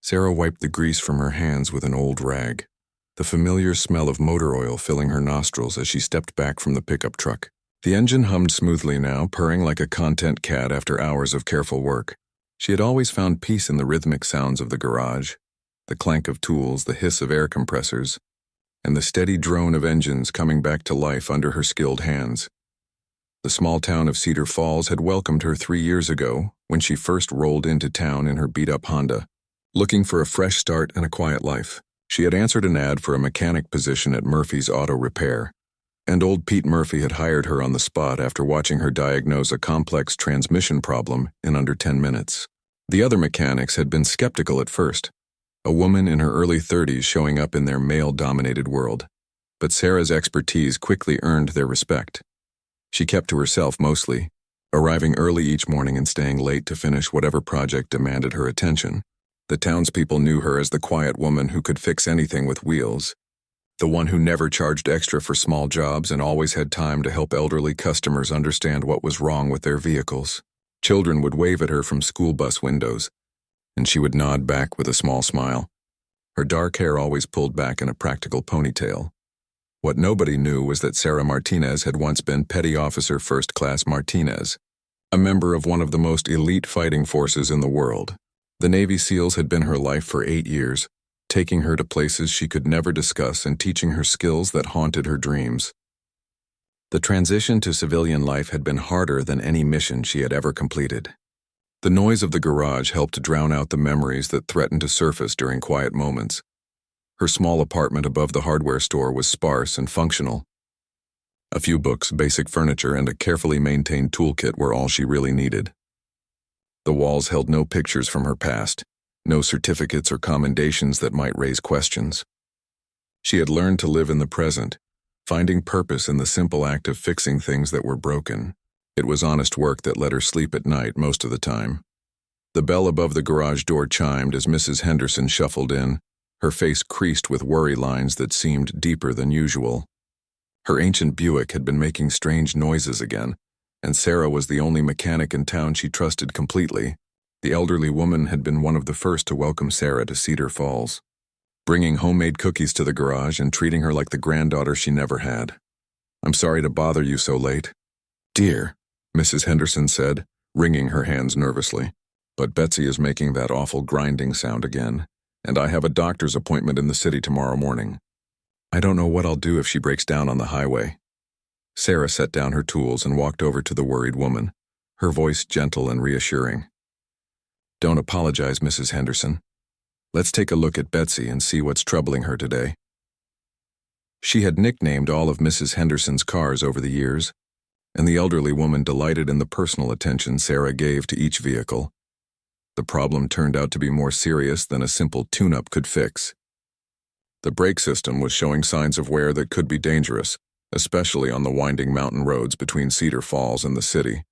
Sarah wiped the grease from her hands with an old rag, the familiar smell of motor oil filling her nostrils as she stepped back from the pickup truck. The engine hummed smoothly now, purring like a content cat after hours of careful work. She had always found peace in the rhythmic sounds of the garage, the clank of tools, the hiss of air compressors, and the steady drone of engines coming back to life under her skilled hands. The small town of Cedar Falls had welcomed her 3 years ago when she first rolled into town in her beat-up Honda, looking for a fresh start and a quiet life. She had answered an ad for a mechanic position at Murphy's Auto Repair, and old Pete Murphy had hired her on the spot after watching her diagnose a complex transmission problem in under 10 minutes. The other mechanics had been skeptical at first, a woman in her early 30s showing up in their male-dominated world. But Sarah's expertise quickly earned their respect. She kept to herself mostly, arriving early each morning and staying late to finish whatever project demanded her attention. The townspeople knew her as the quiet woman who could fix anything with wheels, the one who never charged extra for small jobs and always had time to help elderly customers understand what was wrong with their vehicles. Children would wave at her from school bus windows, and she would nod back with a small smile, her dark hair always pulled back in a practical ponytail. What nobody knew was that Sarah Martinez had once been Petty Officer First Class Martinez, a member of one of the most elite fighting forces in the world. The Navy SEALs had been her life for 8 years, taking her to places she could never discuss and teaching her skills that haunted her dreams. The transition to civilian life had been harder than any mission she had ever completed. The noise of the garage helped drown out the memories that threatened to surface during quiet moments. Her small apartment above the hardware store was sparse and functional. A few books, basic furniture, and a carefully maintained toolkit were all she really needed. The walls held no pictures from her past, no certificates or commendations that might raise questions. She had learned to live in the present, finding purpose in the simple act of fixing things that were broken. It was honest work that let her sleep at night most of the time. The bell above the garage door chimed as Mrs. Henderson shuffled in, her face creased with worry lines that seemed deeper than usual. Her ancient Buick had been making strange noises again, and Sarah was the only mechanic in town she trusted completely. The elderly woman had been one of the first to welcome Sarah to Cedar Falls, bringing homemade cookies to the garage and treating her like the granddaughter she never had. "I'm sorry to bother you so late." "Dear," Mrs. Henderson said, wringing her hands nervously, "but Betsy is making that awful grinding sound again, and I have a doctor's appointment in the city tomorrow morning. I don't know what I'll do if she breaks down on the highway." Sarah set down her tools and walked over to the worried woman, her voice gentle and reassuring. "Don't apologize, Mrs. Henderson. Let's take a look at Betsy and see what's troubling her today." She had nicknamed all of Mrs. Henderson's cars over the years, and the elderly woman delighted in the personal attention Sarah gave to each vehicle. The problem turned out to be more serious than a simple tune-up could fix. The brake system was showing signs of wear that could be dangerous, especially on the winding mountain roads between Cedar Falls and the city.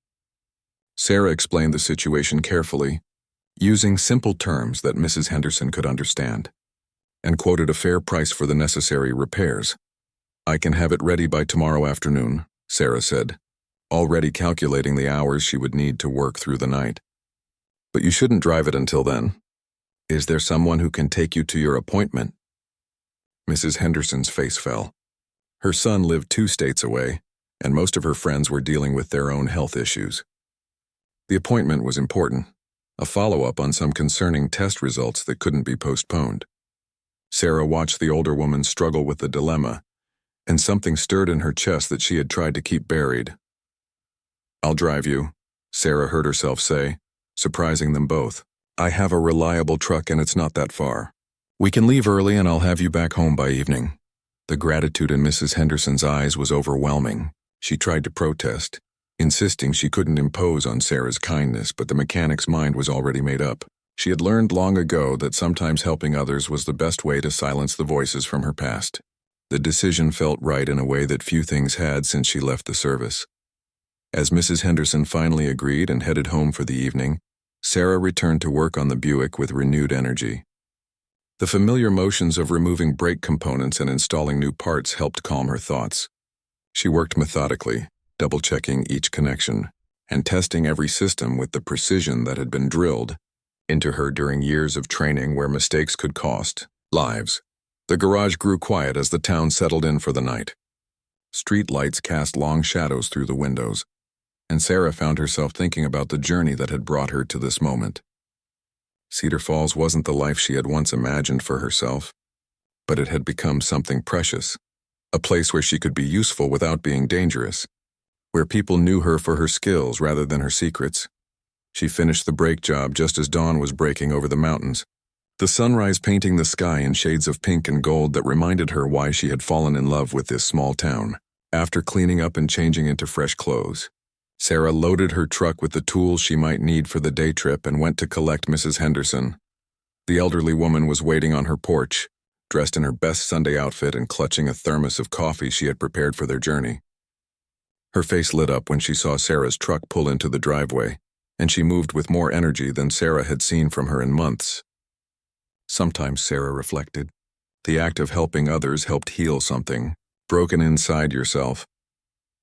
Sarah explained the situation carefully, using simple terms that Mrs. Henderson could understand, and quoted a fair price for the necessary repairs. "I can have it ready by tomorrow afternoon," Sarah said, already calculating the hours she would need to work through the night. "But you shouldn't drive it until then. Is there someone who can take you to your appointment?" Mrs. Henderson's face fell. Her son lived 2 states away, and most of her friends were dealing with their own health issues. The appointment was important, a follow-up on some concerning test results that couldn't be postponed. Sarah watched the older woman struggle with the dilemma, and something stirred in her chest that she had tried to keep buried. "I'll drive you," Sarah heard herself say, surprising them both. "I have a reliable truck and it's not that far. We can leave early and I'll have you back home by evening." The gratitude in Mrs. Henderson's eyes was overwhelming. She tried to protest, insisting she couldn't impose on Sarah's kindness, but the mechanic's mind was already made up. She had learned long ago that sometimes helping others was the best way to silence the voices from her past. The decision felt right in a way that few things had since she left the service. As Mrs. Henderson finally agreed and headed home for the evening, Sarah returned to work on the Buick with renewed energy. The familiar motions of removing brake components and installing new parts helped calm her thoughts. She worked methodically, double-checking each connection, and testing every system with the precision that had been drilled into her during years of training where mistakes could cost lives. The garage grew quiet as the town settled in for the night. Street lights cast long shadows through the windows, and Sarah found herself thinking about the journey that had brought her to this moment. Cedar Falls wasn't the life she had once imagined for herself, but it had become something precious, a place where she could be useful without being dangerous, where people knew her for her skills rather than her secrets. She finished the brake job just as dawn was breaking over the mountains, the sunrise painting the sky in shades of pink and gold that reminded her why she had fallen in love with this small town. After cleaning up and changing into fresh clothes, Sarah loaded her truck with the tools she might need for the day trip and went to collect Mrs. Henderson. The elderly woman was waiting on her porch, dressed in her best Sunday outfit and clutching a thermos of coffee she had prepared for their journey. Her face lit up when she saw Sarah's truck pull into the driveway, and she moved with more energy than Sarah had seen from her in months. Sometimes, Sarah reflected, the act of helping others helped heal something broken inside yourself.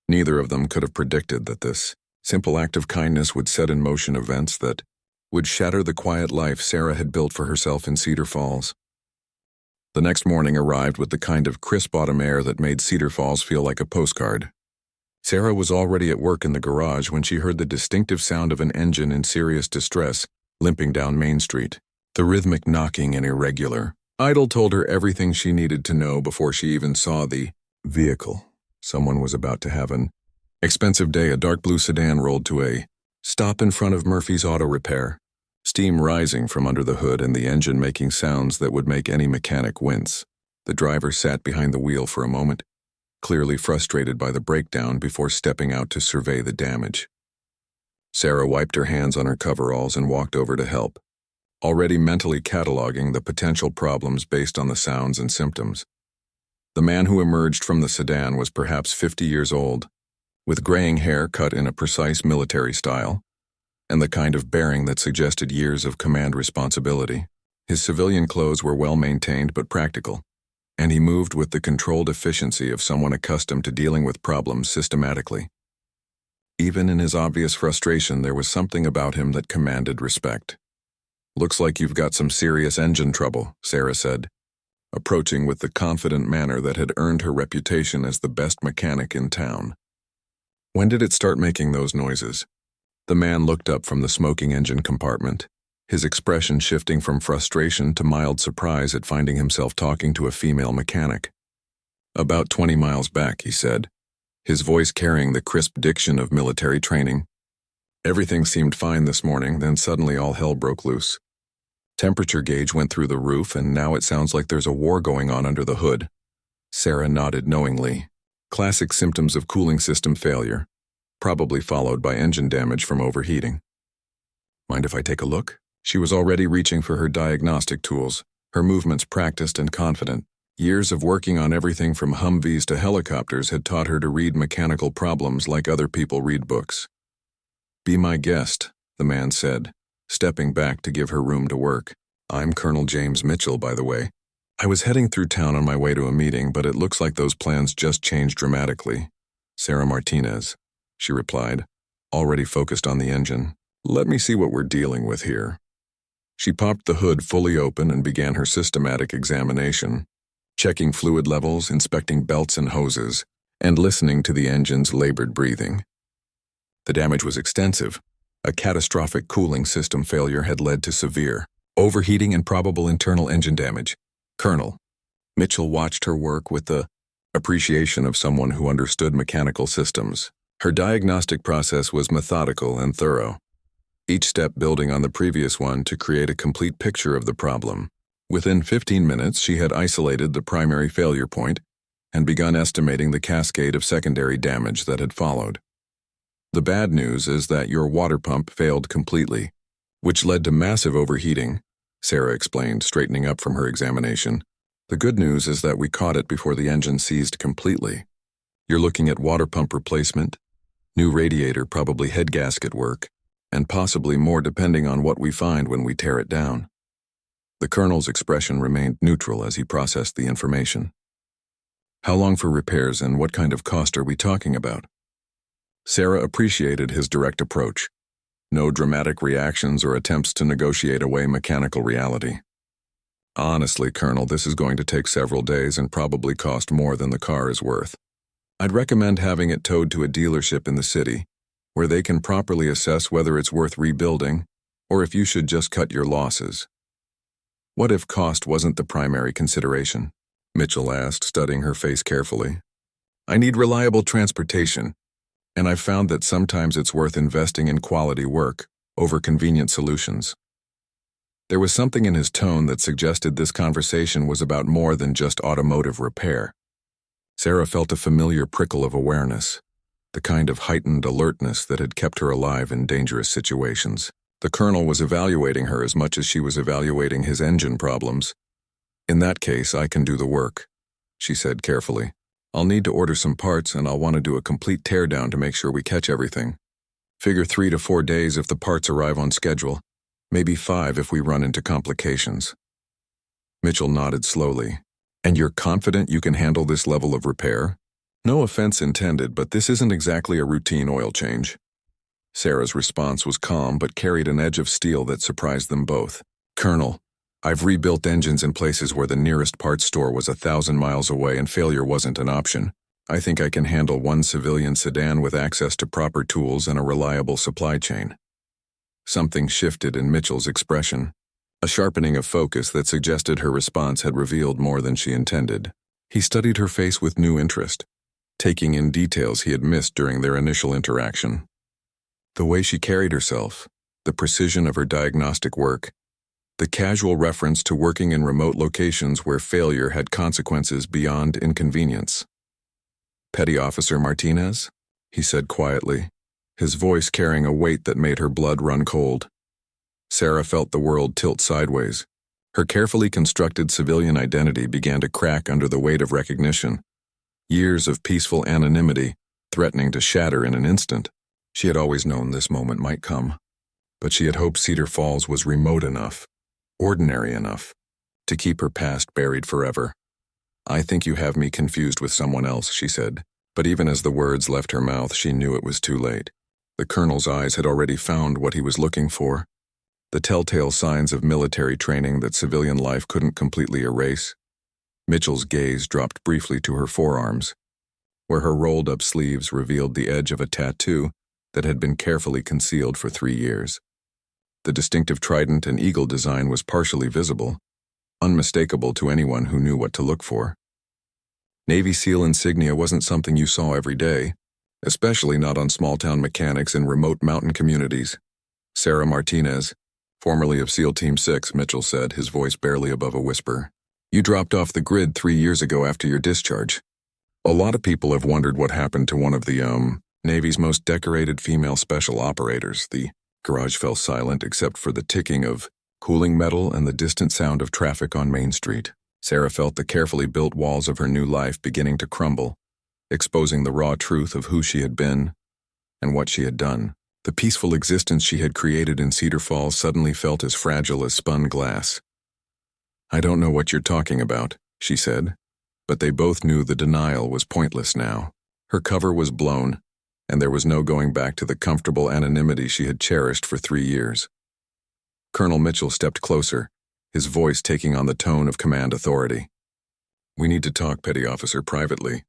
Neither of them could have predicted that this simple act of kindness would set in motion events that would shatter the quiet life Sarah had built for herself in Cedar Falls. The next morning arrived with the kind of crisp autumn air that made Cedar Falls feel like a postcard. Sarah was already at work in the garage when she heard the distinctive sound of an engine in serious distress limping down Main Street. The rhythmic knocking and irregular idle told her everything she needed to know before she even saw the vehicle. Someone was about to have an expensive day. A dark blue sedan rolled to a stop in front of Murphy's Auto Repair, steam rising from under the hood and the engine making sounds that would make any mechanic wince. The driver sat behind the wheel for a moment, clearly frustrated by the breakdown before stepping out to survey the damage. Sarah wiped her hands on her coveralls and walked over to help, already mentally cataloging the potential problems based on the sounds and symptoms. The man who emerged from the sedan was perhaps 50 years old, with graying hair cut in a precise military style, and the kind of bearing that suggested years of command responsibility. His civilian clothes were well maintained but practical, and he moved with the controlled efficiency of someone accustomed to dealing with problems systematically. Even in his obvious frustration, there was something about him that commanded respect. "Looks like you've got some serious engine trouble," Sarah said, approaching with the confident manner that had earned her reputation as the best mechanic in town. "When did it start making those noises?" The man looked up from the smoking engine compartment, his expression shifting from frustration to mild surprise at finding himself talking to a female mechanic. "About 20 miles back," he said, his voice carrying the crisp diction of military training. "Everything seemed fine this morning, then suddenly all hell broke loose. Temperature gauge went through the roof, and now it sounds like there's a war going on under the hood." Sarah nodded knowingly. Classic symptoms of cooling system failure, probably followed by engine damage from overheating. "Mind if I take a look?" She was already reaching for her diagnostic tools, her movements practiced and confident. Years of working on everything from Humvees to helicopters had taught her to read mechanical problems like other people read books. "Be my guest," the man said, stepping back to give her room to work. "I'm Colonel James Mitchell, by the way. I was heading through town on my way to a meeting, but it looks like those plans just changed dramatically." "Sarah Martinez," she replied, already focused on the engine. "Let me see what we're dealing with here." She popped the hood fully open and began her systematic examination, checking fluid levels, inspecting belts and hoses, and listening to the engine's labored breathing. The damage was extensive. A catastrophic cooling system failure had led to severe overheating and probable internal engine damage. "Colonel." Mitchell watched her work with the appreciation of someone who understood mechanical systems. Her diagnostic process was methodical and thorough, each step building on the previous one to create a complete picture of the problem. Within 15 minutes, she had isolated the primary failure point and begun estimating the cascade of secondary damage that had followed. "The bad news is that your water pump failed completely, which led to massive overheating," Sarah explained, straightening up from her examination. "The good news is that we caught it before the engine seized completely. You're looking at water pump replacement, new radiator, probably head gasket work, and possibly more depending on what we find when we tear it down." The colonel's expression remained neutral as he processed the information. "How long for repairs and what kind of cost are we talking about?" Sarah appreciated his direct approach. No dramatic reactions or attempts to negotiate away mechanical reality. Honestly, Colonel, this is going to take several days and probably cost more than the car is worth. I'd recommend having it towed to a dealership in the city, where they can properly assess whether it's worth rebuilding or if you should just cut your losses. What if cost wasn't the primary consideration? Mitchell asked, studying her face carefully. I need reliable transportation, and I've found that sometimes it's worth investing in quality work over convenient solutions. There was something in his tone that suggested this conversation was about more than just automotive repair. Sarah felt a familiar prickle of awareness, the kind of heightened alertness that had kept her alive in dangerous situations. The Colonel was evaluating her as much as she was evaluating his engine problems. In that case, I can do the work, she said carefully. I'll need to order some parts and I'll want to do a complete teardown to make sure we catch everything. Figure 3 to 4 days if the parts arrive on schedule, maybe 5 if we run into complications. Mitchell nodded slowly. And you're confident you can handle this level of repair? No offense intended, but this isn't exactly a routine oil change. Sarah's response was calm but carried an edge of steel that surprised them both. Colonel, I've rebuilt engines in places where the nearest parts store was 1,000 miles away and failure wasn't an option. I think I can handle one civilian sedan with access to proper tools and a reliable supply chain. Something shifted in Mitchell's expression, a sharpening of focus that suggested her response had revealed more than she intended. He studied her face with new interest, taking in details he had missed during their initial interaction. The way she carried herself, the precision of her diagnostic work, the casual reference to working in remote locations where failure had consequences beyond inconvenience. Petty Officer Martinez? He said quietly, his voice carrying a weight that made her blood run cold. Sarah felt the world tilt sideways. Her carefully constructed civilian identity began to crack under the weight of recognition. Years of peaceful anonymity threatening to shatter in an instant. She had always known this moment might come, but she had hoped Cedar Falls was remote enough, ordinary enough, to keep her past buried forever. I think you have me confused with someone else, she said, but even as the words left her mouth, she knew it was too late. The Colonel's eyes had already found what he was looking for, the telltale signs of military training that civilian life couldn't completely erase. Mitchell's gaze dropped briefly to her forearms, where her rolled-up sleeves revealed the edge of a tattoo that had been carefully concealed for 3 years. The distinctive trident and eagle design was partially visible, unmistakable to anyone who knew what to look for. Navy SEAL insignia wasn't something you saw every day, especially not on small-town mechanics in remote mountain communities. Sarah Martinez, formerly of SEAL Team 6, Mitchell said, his voice barely above a whisper. You dropped off the grid 3 years ago after your discharge. A lot of people have wondered what happened to one of the, Navy's most decorated female special operators. The garage fell silent except for the ticking of cooling metal and the distant sound of traffic on Main Street. Sarah felt the carefully built walls of her new life beginning to crumble, exposing the raw truth of who she had been and what she had done. The peaceful existence she had created in Cedar Falls suddenly felt as fragile as spun glass. I don't know what you're talking about, she said, but they both knew the denial was pointless now. Her cover was blown, and there was no going back to the comfortable anonymity she had cherished for 3 years. Colonel Mitchell stepped closer, his voice taking on the tone of command authority. We need to talk, Petty Officer, privately.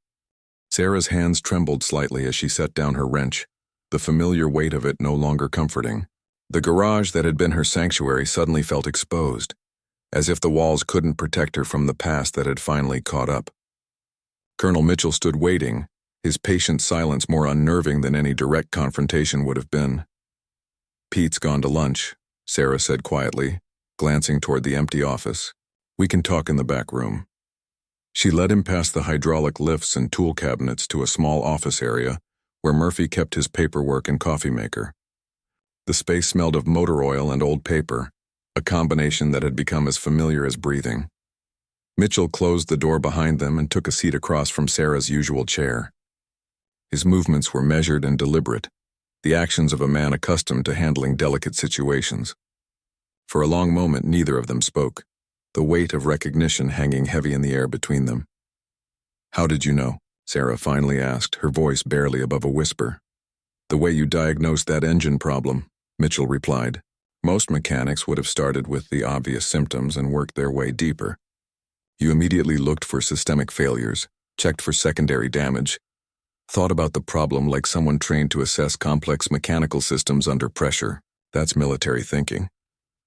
Sarah's hands trembled slightly as she set down her wrench, the familiar weight of it no longer comforting. The garage that had been her sanctuary suddenly felt exposed, as if the walls couldn't protect her from the past that had finally caught up. Colonel Mitchell stood waiting, his patient silence more unnerving than any direct confrontation would have been. Pete's gone to lunch, Sarah said quietly, glancing toward the empty office. We can talk in the back room. She led him past the hydraulic lifts and tool cabinets to a small office area where Murphy kept his paperwork and coffee maker. The space smelled of motor oil and old paper, a combination that had become as familiar as breathing. Mitchell closed the door behind them and took a seat across from Sarah's usual chair. His movements were measured and deliberate, the actions of a man accustomed to handling delicate situations. For a long moment, neither of them spoke, the weight of recognition hanging heavy in the air between them. How did you know? Sarah finally asked, her voice barely above a whisper. The way you diagnosed that engine problem. Mitchell replied. Most mechanics would have started with the obvious symptoms and worked their way deeper. You immediately looked for systemic failures, checked for secondary damage, thought about the problem like someone trained to assess complex mechanical systems under pressure. That's military thinking.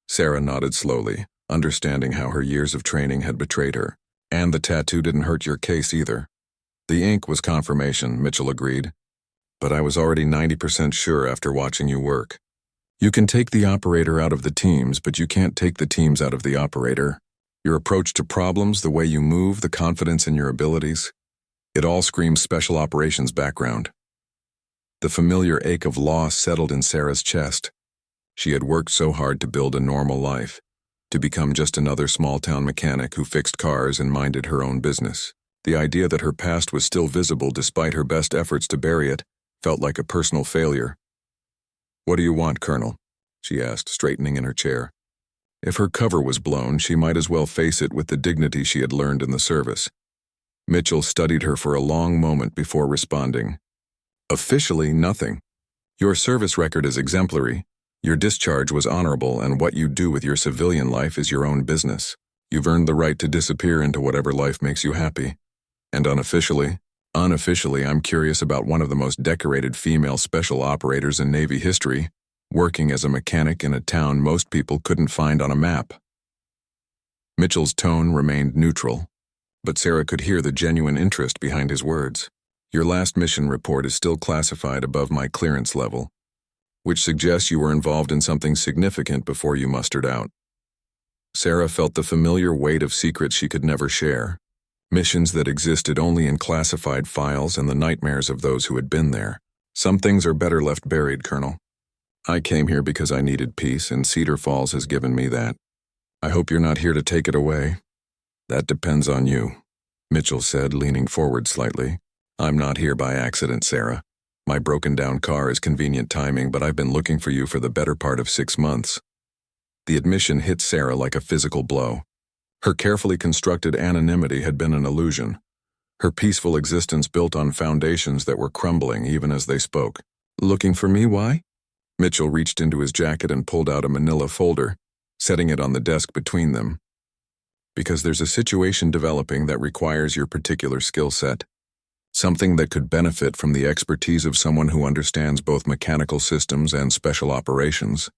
Sarah nodded slowly, understanding how her years of training had betrayed her. And the tattoo didn't hurt your case either. The ink was confirmation, Mitchell agreed. But I was already 90% sure after watching you work. You can take the operator out of the teams, but you can't take the teams out of the operator. Your approach to problems, the way you move, the confidence in your abilities, it all screams special operations background. The familiar ache of loss settled in Sarah's chest. She had worked so hard to build a normal life, to become just another small-town mechanic who fixed cars and minded her own business. The idea that her past was still visible despite her best efforts to bury it felt like a personal failure. "What do you want, Colonel?" she asked, straightening in her chair. If her cover was blown, she might as well face it with the dignity she had learned in the service. Mitchell studied her for a long moment before responding. "Officially, nothing. Your service record is exemplary. Your discharge was honorable, and what you do with your civilian life is your own business. You've earned the right to disappear into whatever life makes you happy. And unofficially, I'm curious about one of the most decorated female special operators in Navy history, working as a mechanic in a town most people couldn't find on a map." Mitchell's tone remained neutral, but Sarah could hear the genuine interest behind his words. "Your last mission report is still classified above my clearance level, which suggests you were involved in something significant before you mustered out." Sarah felt the familiar weight of secrets she could never share, missions that existed only in classified files and the nightmares of those who had been there. "Some things are better left buried, Colonel. I came here because I needed peace, and Cedar Falls has given me that. I hope you're not here to take it away." "That depends on you," Mitchell said, leaning forward slightly. "I'm not here by accident, Sarah. My broken-down car is convenient timing, but I've been looking for you for the better part of 6 months." The admission hit Sarah like a physical blow. Her carefully constructed anonymity had been an illusion. Her peaceful existence built on foundations that were crumbling even as they spoke. "Looking for me, why?" Mitchell reached into his jacket and pulled out a manila folder, setting it on the desk between them. "Because there's a situation developing that requires your particular skill set. Something that could benefit from the expertise of someone who understands both mechanical systems and special operations."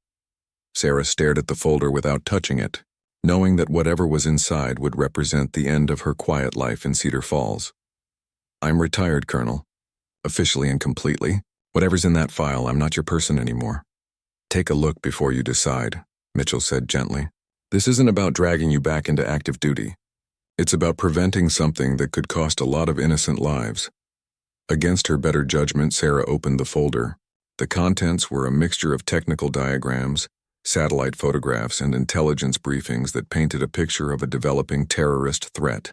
Sarah stared at the folder without touching it, knowing that whatever was inside would represent the end of her quiet life in Cedar Falls. "I'm retired, Colonel. Officially and completely. Whatever's in that file, I'm not your person anymore." "Take a look before you decide," Mitchell said gently. "This isn't about dragging you back into active duty. It's about preventing something that could cost a lot of innocent lives." Against her better judgment, Sarah opened the folder. The contents were a mixture of technical diagrams, satellite photographs, and intelligence briefings that painted a picture of a developing terrorist threat.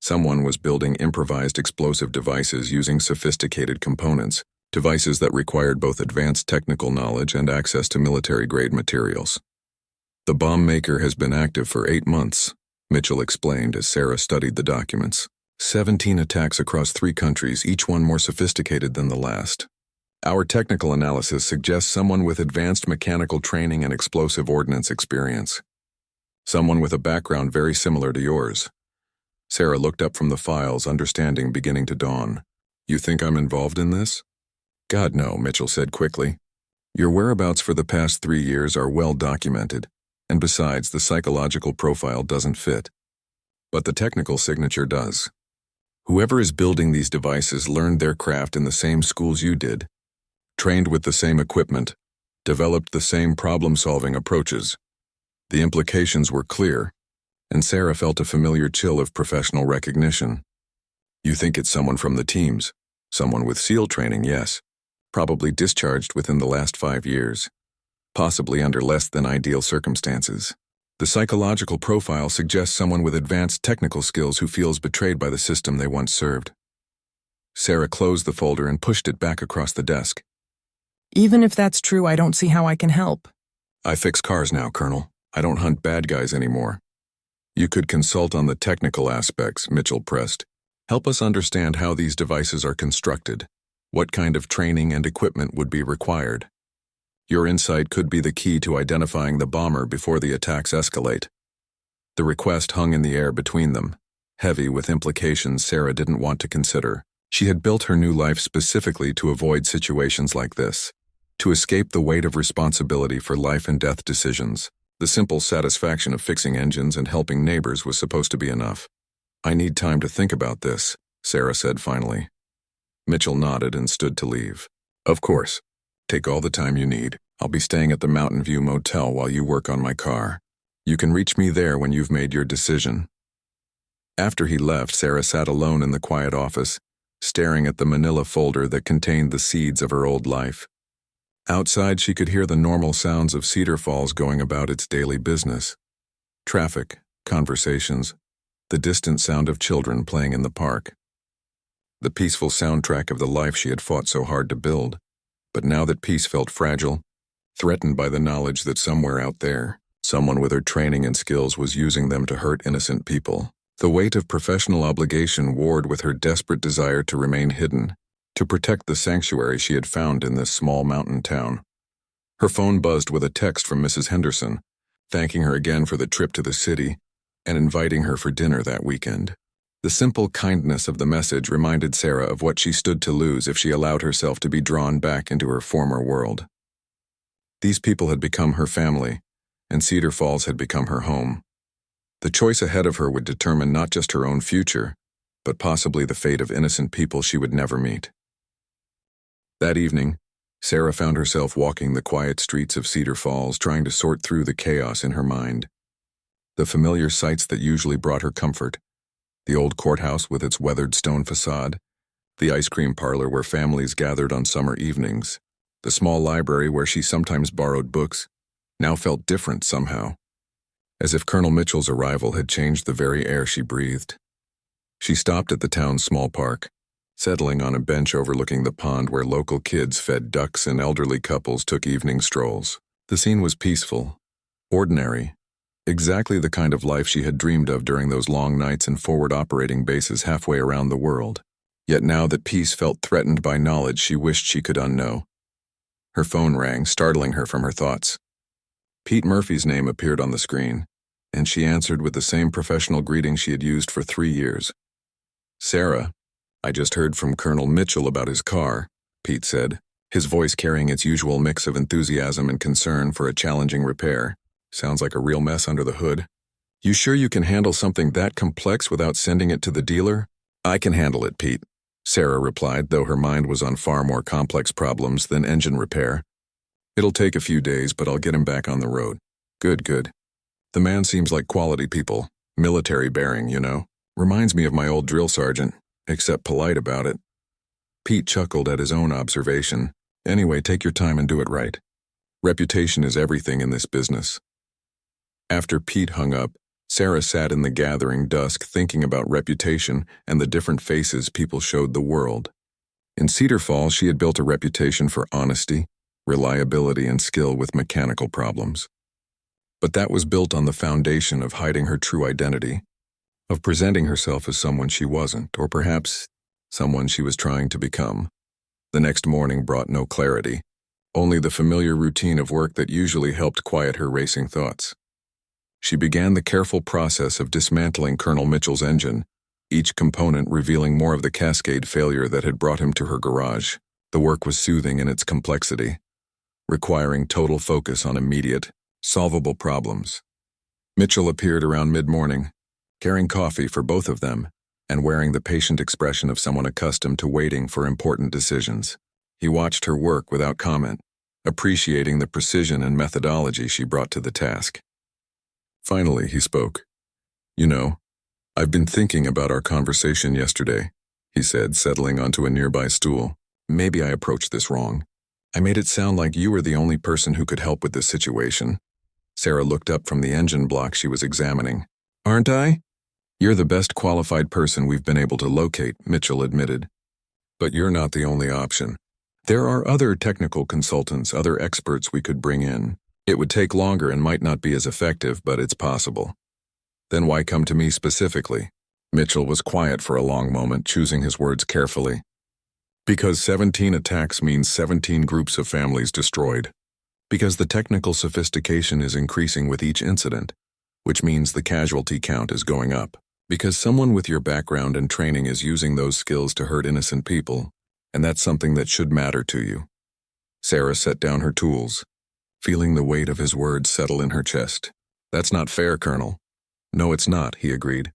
Someone was building improvised explosive devices using sophisticated components, devices that required both advanced technical knowledge and access to military-grade materials. "The bomb maker has been active for 8 months, Mitchell explained as Sarah studied the documents. 17 attacks across 3 countries, each one more sophisticated than the last. Our technical analysis suggests someone with advanced mechanical training and explosive ordnance experience. Someone with a background very similar to yours." Sarah looked up from the files, understanding beginning to dawn. "You think I'm involved in this?" "God, no," Mitchell said quickly. "Your whereabouts for the past 3 years are well documented, and besides, the psychological profile doesn't fit. But the technical signature does. Whoever is building these devices learned their craft in the same schools you did, trained with the same equipment, developed the same problem-solving approaches. The implications were clear, and Sarah felt a familiar chill of professional recognition. You think it's someone from the teams, someone with SEAL training, yes. Probably discharged within the last 5 years, possibly under less than ideal circumstances. The psychological profile suggests someone with advanced technical skills who feels betrayed by the system they once served." Sarah closed the folder and pushed it back across the desk. "Even if that's true, I don't see how I can help." "I fix cars now, Colonel. I don't hunt bad guys anymore." "You could consult on the technical aspects," Mitchell pressed. "Help us understand how these devices are constructed. What kind of training and equipment would be required?" Your insight could be the key to identifying the bomber before the attacks escalate. The request hung in the air between them, heavy with implications Sarah didn't want to consider. She had built her new life specifically to avoid situations like this, to escape the weight of responsibility for life and death decisions. The simple satisfaction of fixing engines and helping neighbors was supposed to be enough. "I need time to think about this," Sarah said finally. Mitchell nodded and stood to leave. "Of course. Take all the time you need. I'll be staying at the Mountain View Motel while you work on my car. You can reach me there when you've made your decision." After he left, Sarah sat alone in the quiet office, staring at the manila folder that contained the seeds of her old life. Outside, she could hear the normal sounds of Cedar Falls going about its daily business. Traffic, conversations, the distant sound of children playing in the park. The peaceful soundtrack of the life she had fought so hard to build. But now that peace felt fragile, threatened by the knowledge that somewhere out there, someone with her training and skills was using them to hurt innocent people. The weight of professional obligation warred with her desperate desire to remain hidden, to protect the sanctuary she had found in this small mountain town. Her phone buzzed with a text from Mrs. Henderson, thanking her again for the trip to the city and inviting her for dinner that weekend. The simple kindness of the message reminded Sarah of what she stood to lose if she allowed herself to be drawn back into her former world. These people had become her family, and Cedar Falls had become her home. The choice ahead of her would determine not just her own future, but possibly the fate of innocent people she would never meet. That evening, Sarah found herself walking the quiet streets of Cedar Falls, trying to sort through the chaos in her mind. The familiar sights that usually brought her comfort, the old courthouse with its weathered stone facade, the ice cream parlor where families gathered on summer evenings, the small library where she sometimes borrowed books, now felt different somehow, as if Colonel Mitchell's arrival had changed the very air she breathed. She stopped at the town's small park, settling on a bench overlooking the pond where local kids fed ducks and elderly couples took evening strolls. The scene was peaceful, ordinary, exactly the kind of life she had dreamed of during those long nights in forward operating bases halfway around the world. Yet now that peace felt threatened by knowledge she wished she could unknow. Her phone rang, startling her from her thoughts. Pete Murphy's name appeared on the screen, and she answered with the same professional greeting she had used for 3 years. "Sarah, I just heard from Colonel Mitchell about his car," Pete said, his voice carrying its usual mix of enthusiasm and concern for a challenging repair. "Sounds like a real mess under the hood. You sure you can handle something that complex without sending it to the dealer?" "I can handle it, Pete," Sarah replied, though her mind was on far more complex problems than engine repair. "It'll take a few days, but I'll get him back on the road." Good. The man seems like quality people, military bearing, you know. Reminds me of my old drill sergeant, except polite about it." Pete chuckled at his own observation. "Anyway, take your time and do it right. Reputation is everything in this business." After Pete hung up, Sarah sat in the gathering dusk thinking about reputation and the different faces people showed the world. In Cedar Falls, she had built a reputation for honesty, reliability, and skill with mechanical problems. But that was built on the foundation of hiding her true identity, of presenting herself as someone she wasn't, or perhaps someone she was trying to become. The next morning brought no clarity, only the familiar routine of work that usually helped quiet her racing thoughts. She began the careful process of dismantling Colonel Mitchell's engine, each component revealing more of the cascade failure that had brought him to her garage. The work was soothing in its complexity, requiring total focus on immediate, solvable problems. Mitchell appeared around mid-morning, carrying coffee for both of them, and wearing the patient expression of someone accustomed to waiting for important decisions. He watched her work without comment, appreciating the precision and methodology she brought to the task. Finally, he spoke. "You know, I've been thinking about our conversation yesterday," he said, settling onto a nearby stool. "Maybe I approached this wrong. I made it sound like you were the only person who could help with this situation." Sarah looked up from the engine block she was examining. "Aren't I?" "You're the best qualified person we've been able to locate," Mitchell admitted. "But you're not the only option. There are other technical consultants, other experts we could bring in. It would take longer and might not be as effective, but it's possible." "Then why come to me specifically?" Mitchell was quiet for a long moment, choosing his words carefully. "Because 17 attacks means 17 groups of families destroyed. Because the technical sophistication is increasing with each incident, which means the casualty count is going up. Because someone with your background and training is using those skills to hurt innocent people, and that's something that should matter to you. Sarah set down her tools, feeling the weight of his words settle in her chest. That's not fair, Colonel. No, it's not, he agreed.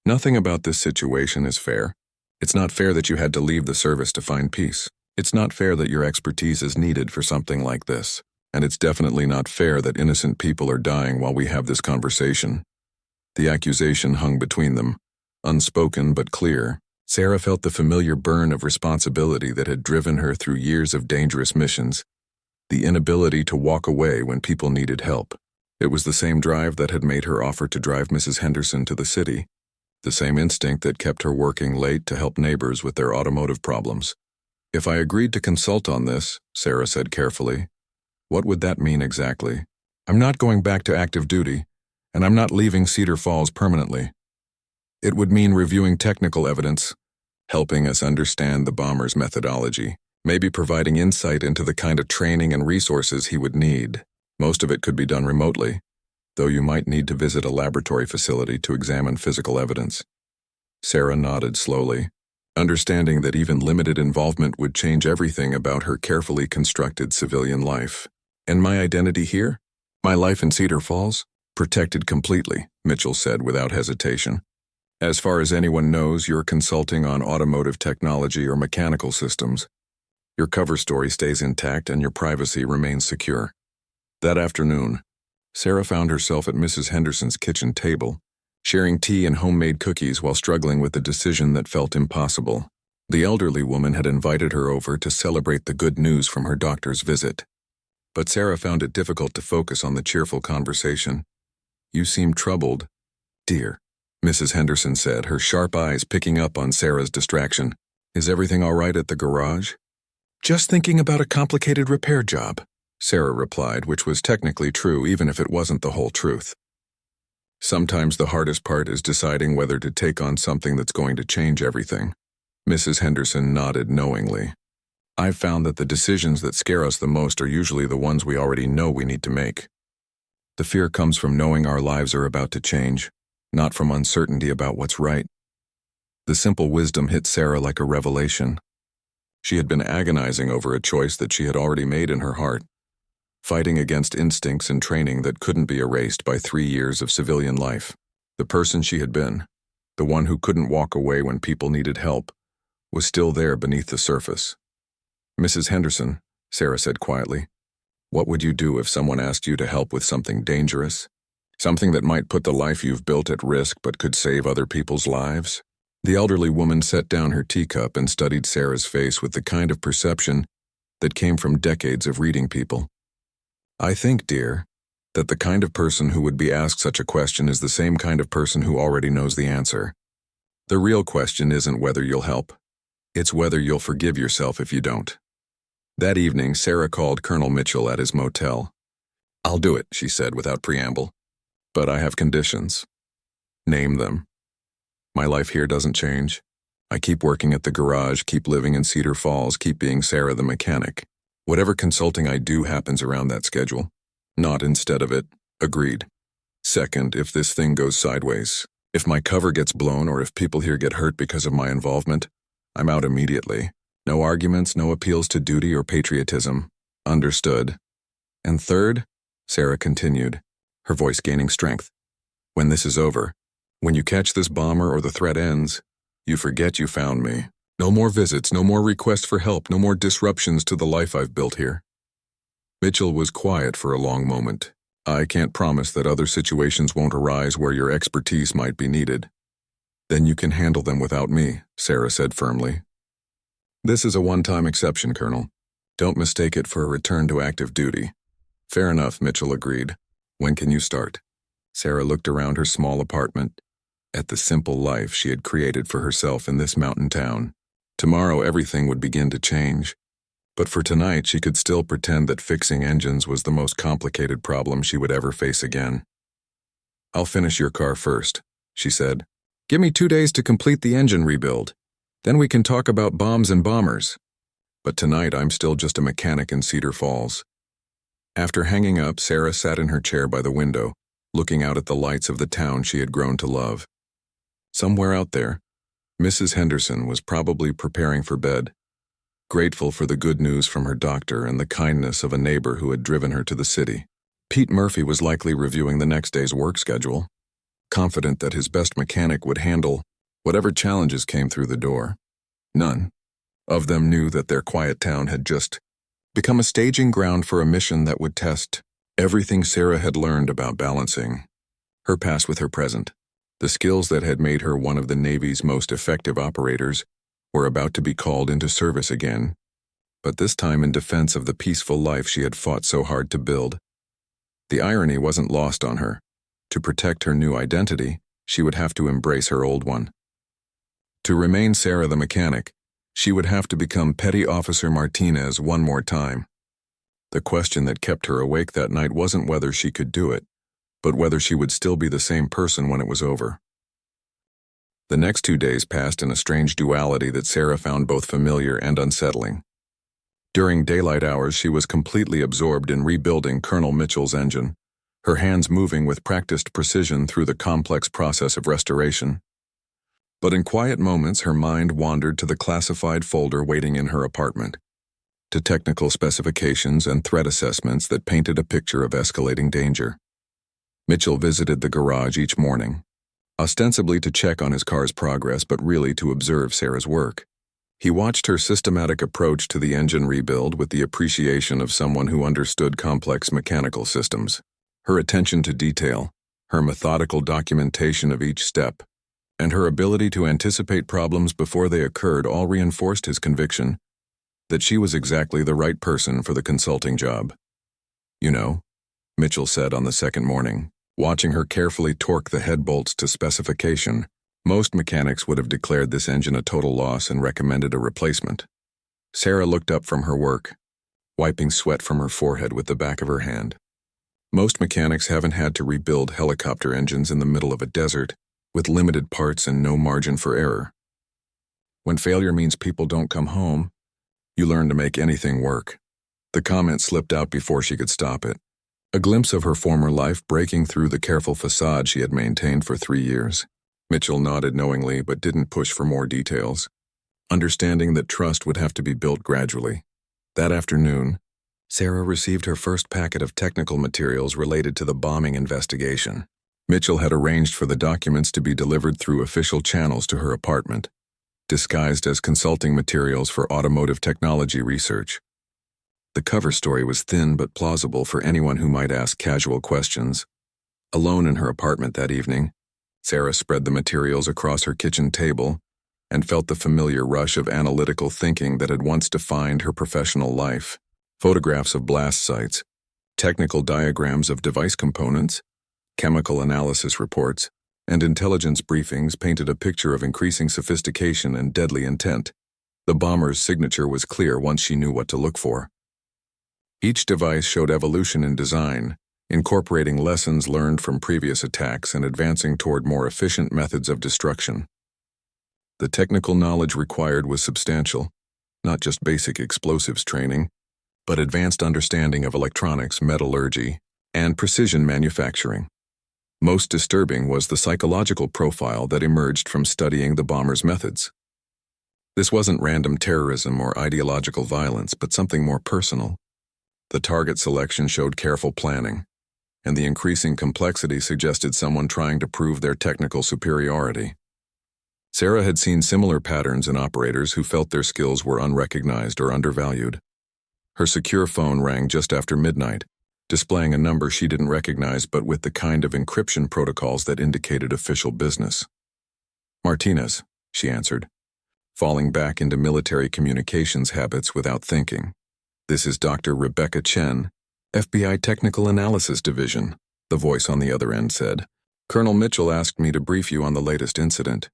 Nothing about this situation is fair. It's not fair that you had to leave the service to find peace. It's not fair that your expertise is needed for something like this. And it's definitely not fair that innocent people are dying while we have this conversation. The accusation hung between them, unspoken but clear. Sarah felt the familiar burn of responsibility that had driven her through years of dangerous missions, the inability to walk away when people needed help. It was the same drive that had made her offer to drive Mrs. Henderson to the city, the same instinct that kept her working late to help neighbors with their automotive problems. If I agreed to consult on this, Sarah said carefully, what would that mean exactly? I'm not going back to active duty, and I'm not leaving Cedar Falls permanently. It would mean reviewing technical evidence, helping us understand the bomber's methodology, maybe providing insight into the kind of training and resources he would need. Most of it could be done remotely, though you might need to visit a laboratory facility to examine physical evidence. Sarah nodded slowly, understanding that even limited involvement would change everything about her carefully constructed civilian life. And my identity here? My life in Cedar Falls? Protected completely, Mitchell said without hesitation. As far as anyone knows, you're consulting on automotive technology or mechanical systems. Your cover story stays intact and your privacy remains secure. That afternoon, Sarah found herself at Mrs. Henderson's kitchen table, sharing tea and homemade cookies while struggling with the decision that felt impossible. The elderly woman had invited her over to celebrate the good news from her doctor's visit. But Sarah found it difficult to focus on the cheerful conversation. You seem troubled, dear, Mrs. Henderson said, her sharp eyes picking up on Sarah's distraction. Is everything all right at the garage? Just thinking about a complicated repair job, Sarah replied, which was technically true even if it wasn't the whole truth. Sometimes the hardest part is deciding whether to take on something that's going to change everything. Mrs. Henderson nodded knowingly. I've found that the decisions that scare us the most are usually the ones we already know we need to make. The fear comes from knowing our lives are about to change, not from uncertainty about what's right. The simple wisdom hit Sarah like a revelation. She had been agonizing over a choice that she had already made in her heart, fighting against instincts and training that couldn't be erased by 3 years of civilian life. The person she had been, the one who couldn't walk away when people needed help, was still there beneath the surface. Mrs. Henderson, Sarah said quietly, what would you do if someone asked you to help with something dangerous? Something that might put the life you've built at risk but could save other people's lives? The elderly woman set down her teacup and studied Sarah's face with the kind of perception that came from decades of reading people. I think, dear, that the kind of person who would be asked such a question is the same kind of person who already knows the answer. The real question isn't whether you'll help. It's whether you'll forgive yourself if you don't. That evening, Sarah called Colonel Mitchell at his motel. I'll do it, she said without preamble. But I have conditions. Name them. My life here doesn't change. I keep working at the garage, keep living in Cedar Falls, keep being Sarah the mechanic. Whatever consulting I do happens around that schedule. Not instead of it. Agreed. Second, if this thing goes sideways, if my cover gets blown or if people here get hurt because of my involvement, I'm out immediately. No arguments, no appeals to duty or patriotism. Understood. And third, Sarah continued, her voice gaining strength, when this is over, when you catch this bomber or the threat ends, you forget you found me. No more visits, no more requests for help, no more disruptions to the life I've built here. Mitchell was quiet for a long moment. I can't promise that other situations won't arise where your expertise might be needed. Then you can handle them without me, Sarah said firmly. This is a one-time exception, Colonel. Don't mistake it for a return to active duty. Fair enough, Mitchell agreed. When can you start? Sarah looked around her small apartment, at the simple life she had created for herself in this mountain town. Tomorrow everything would begin to change. But for tonight she could still pretend that fixing engines was the most complicated problem she would ever face again. I'll finish your car first, she said. Give me 2 days to complete the engine rebuild. Then we can talk about bombs and bombers. But tonight I'm still just a mechanic in Cedar Falls. After hanging up, Sarah sat in her chair by the window, looking out at the lights of the town she had grown to love. Somewhere out there, Mrs. Henderson was probably preparing for bed, grateful for the good news from her doctor and the kindness of a neighbor who had driven her to the city. Pete Murphy was likely reviewing the next day's work schedule, confident that his best mechanic would handle whatever challenges came through the door. None of them knew that their quiet town had just become a staging ground for a mission that would test everything Sarah had learned about balancing her past with her present. The skills that had made her one of the Navy's most effective operators were about to be called into service again, but this time in defense of the peaceful life she had fought so hard to build. The irony wasn't lost on her. To protect her new identity, she would have to embrace her old one. To remain Sarah the mechanic, she would have to become Petty Officer Martinez one more time. The question that kept her awake that night wasn't whether she could do it, but whether she would still be the same person when it was over. The next 2 days passed in a strange duality that Sarah found both familiar and unsettling. During daylight hours, she was completely absorbed in rebuilding Colonel Mitchell's engine, her hands moving with practiced precision through the complex process of restoration. But in quiet moments, her mind wandered to the classified folder waiting in her apartment, to technical specifications and threat assessments that painted a picture of escalating danger. Mitchell visited the garage each morning, ostensibly to check on his car's progress, but really to observe Sarah's work. He watched her systematic approach to the engine rebuild with the appreciation of someone who understood complex mechanical systems. Her attention to detail, her methodical documentation of each step, and her ability to anticipate problems before they occurred all reinforced his conviction that she was exactly the right person for the consulting job. "You know," Mitchell said on the second morning, watching her carefully torque the head bolts to specification, "most mechanics would have declared this engine a total loss and recommended a replacement." Sarah looked up from her work, wiping sweat from her forehead with the back of her hand. Most mechanics haven't had to rebuild helicopter engines in the middle of a desert, with limited parts and no margin for error. When failure means people don't come home, you learn to make anything work. The comment slipped out before she could stop it, a glimpse of her former life breaking through the careful facade she had maintained for 3 years. Mitchell nodded knowingly but didn't push for more details, understanding that trust would have to be built gradually. That afternoon, Sarah received her first packet of technical materials related to the bombing investigation. Mitchell had arranged for the documents to be delivered through official channels to her apartment, disguised as consulting materials for automotive technology research. The cover story was thin but plausible for anyone who might ask casual questions. Alone in her apartment that evening, Sarah spread the materials across her kitchen table and felt the familiar rush of analytical thinking that had once defined her professional life. Photographs of blast sites, technical diagrams of device components, chemical analysis reports, and intelligence briefings painted a picture of increasing sophistication and deadly intent. The bomber's signature was clear once she knew what to look for. Each device showed evolution in design, incorporating lessons learned from previous attacks and advancing toward more efficient methods of destruction. The technical knowledge required was substantial, not just basic explosives training, but advanced understanding of electronics, metallurgy, and precision manufacturing. Most disturbing was the psychological profile that emerged from studying the bomber's methods. This wasn't random terrorism or ideological violence, but something more personal. The target selection showed careful planning, and the increasing complexity suggested someone trying to prove their technical superiority. Sarah had seen similar patterns in operators who felt their skills were unrecognized or undervalued. Her secure phone rang just after midnight, displaying a number she didn't recognize but with the kind of encryption protocols that indicated official business. "Martinez," she answered, falling back into military communications habits without thinking. "This is Dr. Rebecca Chen, FBI Technical Analysis Division," the voice on the other end said. "Colonel Mitchell asked me to brief you on the latest incident.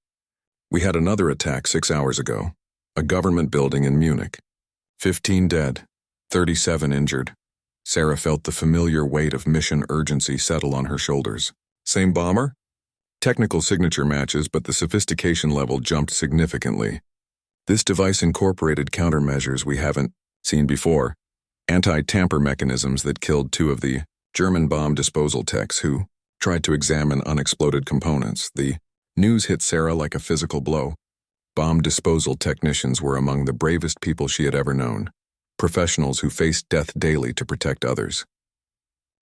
We had another attack 6 hours ago, a government building in Munich. 15 dead, 37 injured." Sarah felt the familiar weight of mission urgency settle on her shoulders. "Same bomber?" "Technical signature matches, but the sophistication level jumped significantly. This device incorporated countermeasures we haven't seen before, anti-tamper mechanisms that killed two of the German bomb disposal techs who tried to examine unexploded components. The news hit Sarah like a physical blow. Bomb disposal technicians were among the bravest people she had ever known, professionals who faced death daily to protect others.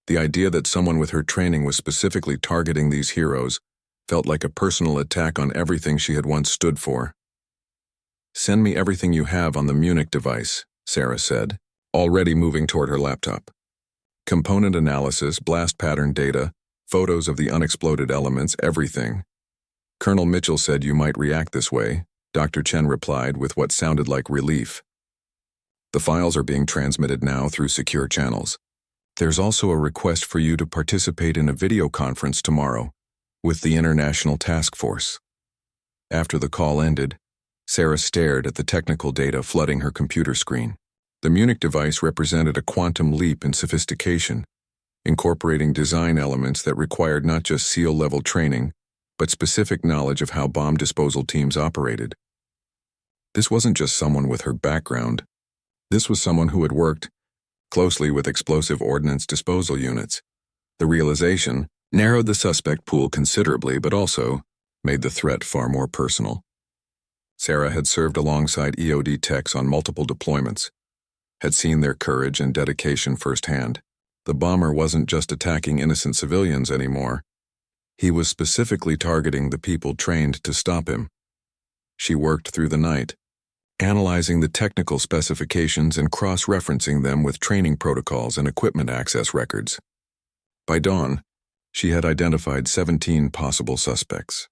The idea that someone with her training was specifically targeting these heroes felt like a personal attack on everything she had once stood for. "Send me everything you have on the Munich device," Sarah said, already moving toward her laptop. Component analysis, blast pattern data, photos of the unexploded elements, everything. "Colonel Mitchell said you might react this way," Dr. Chen replied with what sounded like relief. "The files are being transmitted now through secure channels. There's also a request for you to participate in a video conference tomorrow with the International Task Force." After the call ended, Sarah stared at the technical data flooding her computer screen. The Munich device represented a quantum leap in sophistication, incorporating design elements that required not just SEAL-level training, but specific knowledge of how bomb disposal teams operated. This wasn't just someone with her background. This was someone who had worked closely with explosive ordnance disposal units. The realization narrowed the suspect pool considerably, but also made the threat far more personal. Sarah had served alongside EOD techs on multiple deployments, had seen their courage and dedication firsthand. The bomber wasn't just attacking innocent civilians anymore. He was specifically targeting the people trained to stop him. She worked through the night, analyzing the technical specifications and cross-referencing them with training protocols and equipment access records. By dawn, she had identified 17 possible suspects,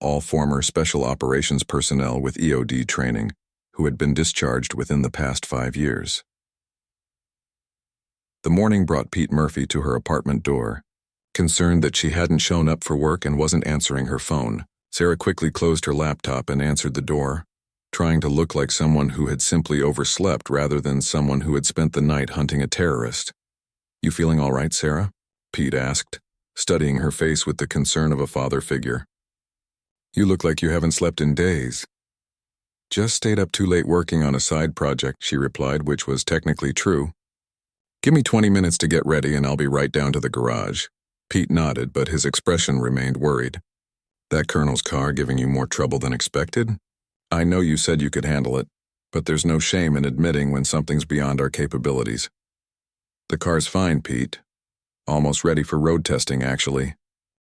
all former special operations personnel with EOD training who had been discharged within the past 5 years. The morning brought Pete Murphy to her apartment door. Concerned that she hadn't shown up for work and wasn't answering her phone, Sarah quickly closed her laptop and answered the door, trying to look like someone who had simply overslept rather than someone who had spent the night hunting a terrorist. "You feeling all right, Sarah?" Pete asked, studying her face with the concern of a father figure. "You look like you haven't slept in days." "Just stayed up too late working on a side project," she replied, which was technically true. "Give me 20 minutes to get ready and I'll be right down to the garage." Pete nodded, but his expression remained worried. "That colonel's car giving you more trouble than expected? I know you said you could handle it, but there's no shame in admitting when something's beyond our capabilities." "The car's fine, Pete. Almost ready for road testing, actually.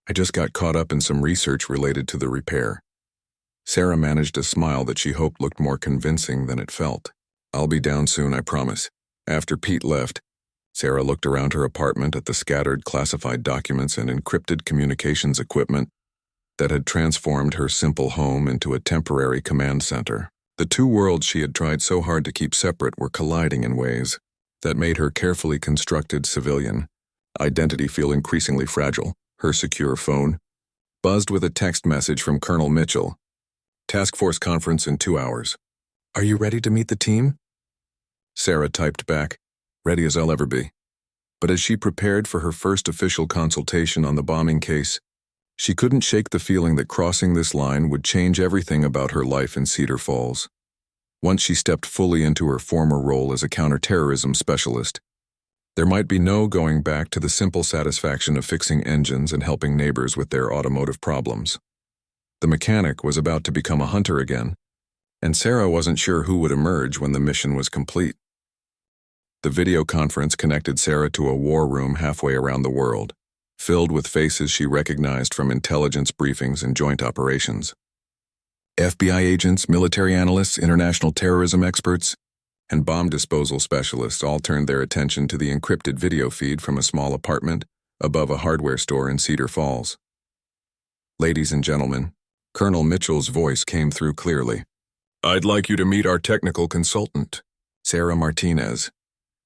I just got caught up in some research related to the repair." Sarah managed a smile that she hoped looked more convincing than it felt. "I'll be down soon, I promise." After Pete left, Sarah looked around her apartment at the scattered classified documents and encrypted communications equipment that had transformed her simple home into a temporary command center. The two worlds she had tried so hard to keep separate were colliding in ways that made her carefully constructed civilian identity feel increasingly fragile. Her secure phone buzzed with a text message from Colonel Mitchell. "Task Force conference in 2 hours. Are you ready to meet the team?" Sarah typed back, "Ready as I'll ever be." But as she prepared for her first official consultation on the bombing case, she couldn't shake the feeling that crossing this line would change everything about her life in Cedar Falls. Once she stepped fully into her former role as a counterterrorism specialist, there might be no going back to the simple satisfaction of fixing engines and helping neighbors with their automotive problems. The mechanic was about to become a hunter again, and Sarah wasn't sure who would emerge when the mission was complete. The video conference connected Sarah to a war room halfway around the world, filled with faces she recognized from intelligence briefings and joint operations. FBI agents, military analysts, international terrorism experts, and bomb disposal specialists all turned their attention to the encrypted video feed from a small apartment above a hardware store in Cedar Falls. "Ladies and gentlemen," Colonel Mitchell's voice came through clearly. "I'd like you to meet our technical consultant, Sarah Martinez.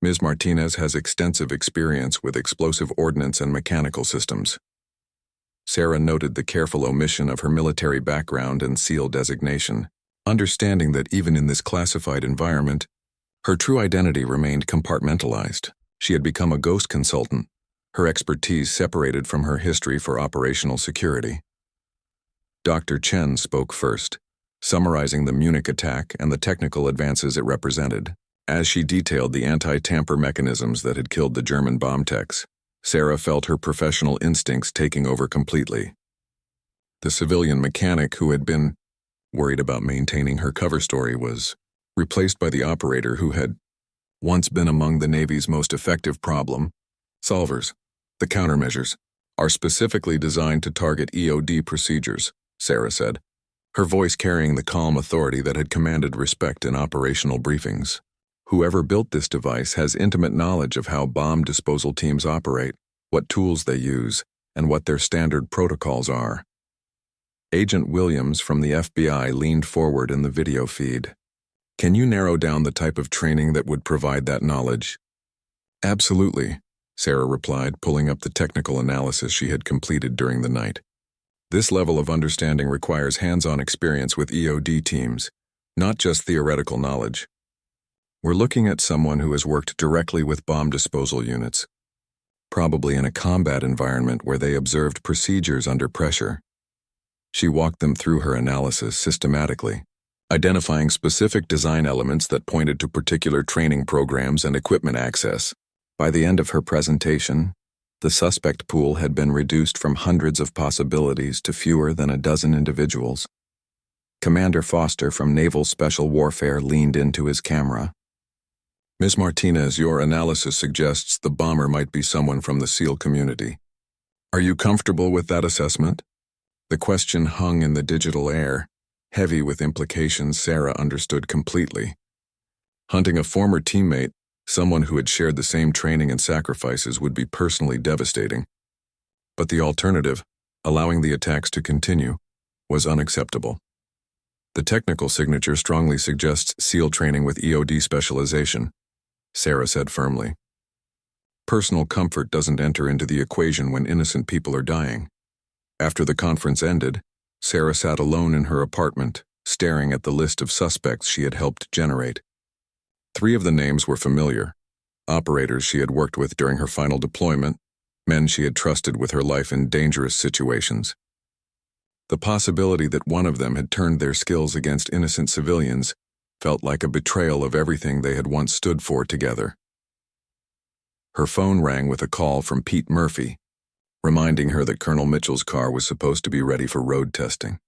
Ms. Martinez has extensive experience with explosive ordnance and mechanical systems." Sarah noted the careful omission of her military background and SEAL designation, understanding that even in this classified environment, her true identity remained compartmentalized. She had become a ghost consultant, her expertise separated from her history for operational security. Dr. Chen spoke first, summarizing the Munich attack and the technical advances it represented. As she detailed the anti-tamper mechanisms that had killed the German bomb techs, Sarah felt her professional instincts taking over completely. The civilian mechanic who had been worried about maintaining her cover story was replaced by the operator who had once been among the Navy's most effective problem solvers. The countermeasures are specifically designed to target EOD procedures, Sarah said, her voice carrying the calm authority that had commanded respect in operational briefings. Whoever built this device has intimate knowledge of how bomb disposal teams operate, what tools they use, and what their standard protocols are. Agent Williams from the FBI leaned forward in the video feed. Can you narrow down the type of training that would provide that knowledge? Absolutely, Sarah replied, pulling up the technical analysis she had completed during the night. This level of understanding requires hands-on experience with EOD teams, not just theoretical knowledge. We're looking at someone who has worked directly with bomb disposal units, probably in a combat environment where they observed procedures under pressure. She walked them through her analysis systematically, identifying specific design elements that pointed to particular training programs and equipment access. By the end of her presentation, the suspect pool had been reduced from hundreds of possibilities to fewer than a dozen individuals. Commander Foster from Naval Special Warfare leaned into his camera. Ms. Martinez, your analysis suggests the bomber might be someone from the SEAL community. Are you comfortable with that assessment? The question hung in the digital air, heavy with implications Sarah understood completely. Hunting a former teammate, someone who had shared the same training and sacrifices, would be personally devastating. But the alternative, allowing the attacks to continue, was unacceptable. The technical signature strongly suggests SEAL training with EOD specialization, Sarah said firmly. Personal comfort doesn't enter into the equation when innocent people are dying. After the conference ended, Sarah sat alone in her apartment, staring at the list of suspects she had helped generate. 3 of the names were familiar: operators she had worked with during her final deployment, men she had trusted with her life in dangerous situations. The possibility that one of them had turned their skills against innocent civilians felt like a betrayal of everything they had once stood for together. Her phone rang with a call from Pete Murphy, reminding her that Colonel Mitchell's car was supposed to be ready for road testing.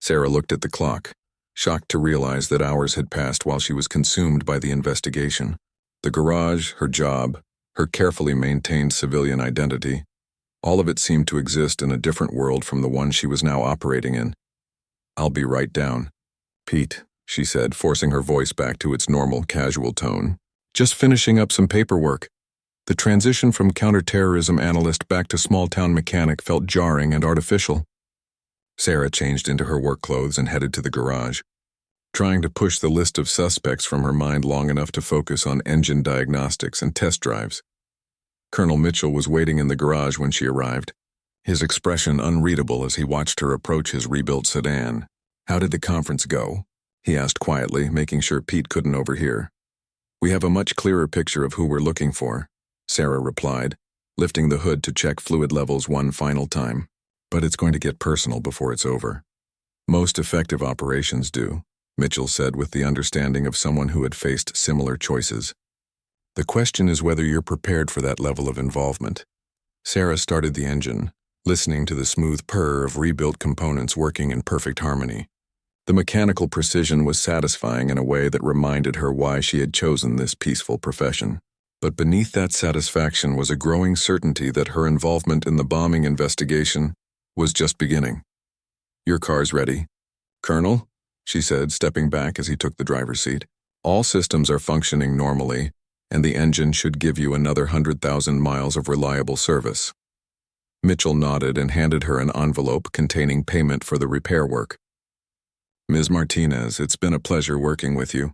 Sarah looked at the clock, shocked to realize that hours had passed while she was consumed by the investigation. The garage, her job, her carefully maintained civilian identity, all of it seemed to exist in a different world from the one she was now operating in. I'll be right down. Pete, she said, forcing her voice back to its normal, casual tone. Just finishing up some paperwork. The transition from counterterrorism analyst back to small-town mechanic felt jarring and artificial. Sarah changed into her work clothes and headed to the garage, trying to push the list of suspects from her mind long enough to focus on engine diagnostics and test drives. Colonel Mitchell was waiting in the garage when she arrived, his expression unreadable as he watched her approach his rebuilt sedan. How did the conference go? He asked quietly, making sure Pete couldn't overhear. We have a much clearer picture of who we're looking for, Sarah replied, lifting the hood to check fluid levels one final time. But it's going to get personal before it's over. Most effective operations do, Mitchell said with the understanding of someone who had faced similar choices. The question is whether you're prepared for that level of involvement. Sarah started the engine, listening to the smooth purr of rebuilt components working in perfect harmony. The mechanical precision was satisfying in a way that reminded her why she had chosen this peaceful profession. But beneath that satisfaction was a growing certainty that her involvement in the bombing investigation was just beginning. Your car's ready. Colonel, she said, stepping back as he took the driver's seat. All systems are functioning normally, and the engine should give you another 100,000 miles of reliable service. Mitchell nodded and handed her an envelope containing payment for the repair work. Ms. Martinez, it's been a pleasure working with you.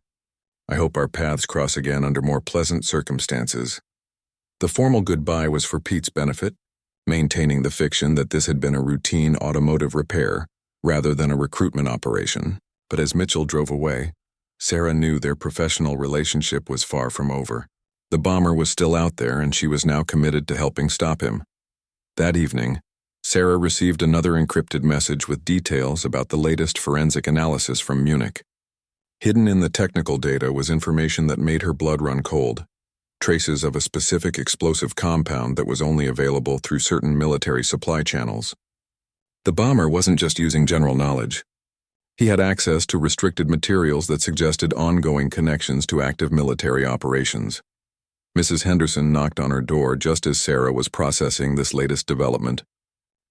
I hope our paths cross again under more pleasant circumstances. The formal goodbye was for Pete's benefit, maintaining the fiction that this had been a routine automotive repair rather than a recruitment operation. But as Mitchell drove away, Sarah knew their professional relationship was far from over. The bomber was still out there, and she was now committed to helping stop him. That evening, Sarah received another encrypted message with details about the latest forensic analysis from Munich. Hidden in the technical data was information that made her blood run cold, traces of a specific explosive compound that was only available through certain military supply channels. The bomber wasn't just using general knowledge. He had access to restricted materials that suggested ongoing connections to active military operations. Mrs. Henderson knocked on her door just as Sarah was processing this latest development,